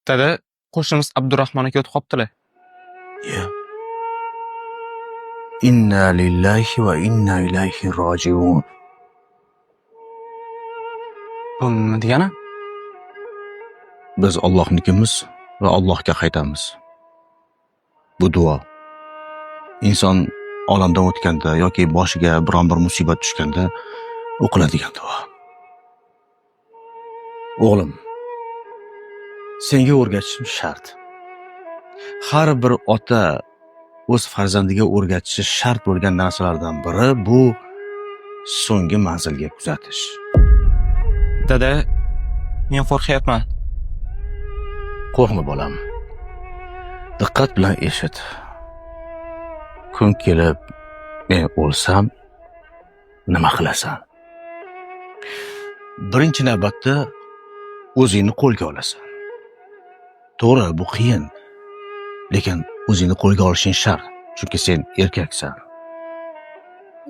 Dada, qo'shnimiz Abdurahmon aka o'tib qoptilar. Ya. Inna lillahi va inna ilayhi rojiun. Bu nima degani? Biz Allohnikimiz va Allohga qaytamiz. Bu duo inson olamdan o'tganda yoki boshiga biron bir musibat tushganda o'qiladigan duo. O'g'lim, senga o'rgatishim shart. Har bir ota o'z farzandiga o'rgatishi shart bo'lgan narsalardan biri bu so'nggi manzilga kuzatish. Dada, men qo'rqyapman. Qo'rqma bolam. Diqqat bilan eshit. Kun kelib men o'lsam nima qilasan? Birinchi navbatda o'zingni qo'lga olasan. To'g'ri, bu qiyin. Lekin o'zingni qo'lga olishing shart, chunki sen erkaksan.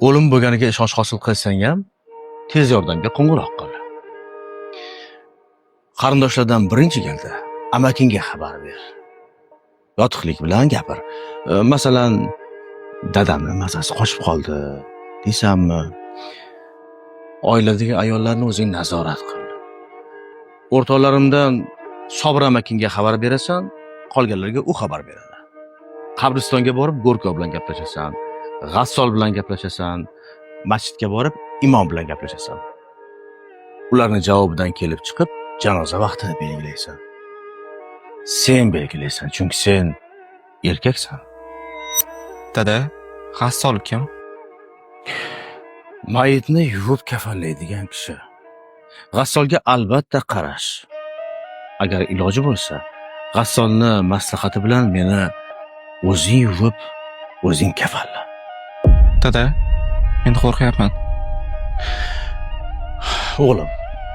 O'lim bo'lganiga ishonch hosil qilsang ham tez yordamga qo'ng'iroq qil. Qarindoshlardan birinchi galda amakingga xabar ber. Yotiqlik bilan gapir. Masalan, dadamni mazasi qochib qoldi deysanmi? Oiladagi ayollarni o'zing nazorat qil. O'rtoqlarimdan Sobir amakingga xabar berasan, qolganlarga u xabar beradi. Qabristonga borib Go'rko bilan gaplashasan, G'assol bilan gaplashasan, masjidga borib imom bilan gaplashasan. Ularni javobidan kelib chiqib, janoza vaqtini belgilaysan. Sen belgilaysan, chunki sen erkaksan. Dada, G'assol kim? Mayitni yuvib kafanlaydigan kishi. G'assolga albatta qarash. Agar iloji bo'lsa, G'assolni maslahati bilan meni o'zing yuvib, o'zing kafanla. Dada, men qo'rqyapman. O'g'lim,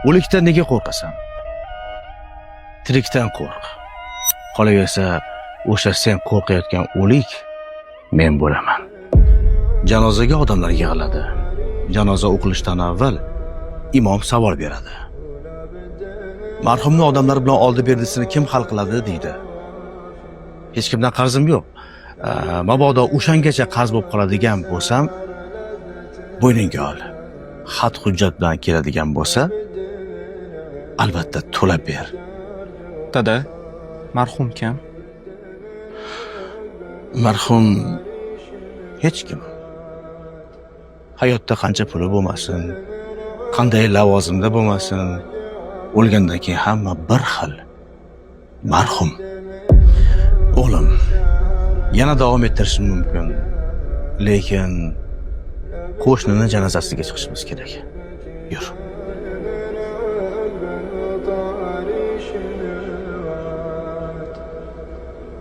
o'likdan nega qo'rqasan? Tirikdan qo'rq. Qolaversa, o'sha sen qo'rqayotgan o'lik men bo'laman. Janozaga odamlar yig'iladi. Janoza o'qilishdan avval imom savol beradi. Marhumni odamlar bilan oldi berdisini kim hal qiladi deydi. Hech kimdan qarzim yo'q. Mabodo o'shangacha qarz bo'lib qoladigan bo'lsam, bo'yningga ol. Xat hujjat bilan keladigan bo'lsa, albatta to'lab ber. Dada, marhum kim? Marhum hech kim. Hayotda qancha puli bo'lmasin, qanday lavozimda bo'lmasin, o'lgandan keyin hamma bir xil. Marhum. O'g'lim, yana davom ettirishim mumkin. Lekin qo'shnini janozasiga chiqishimiz kerak. Yur.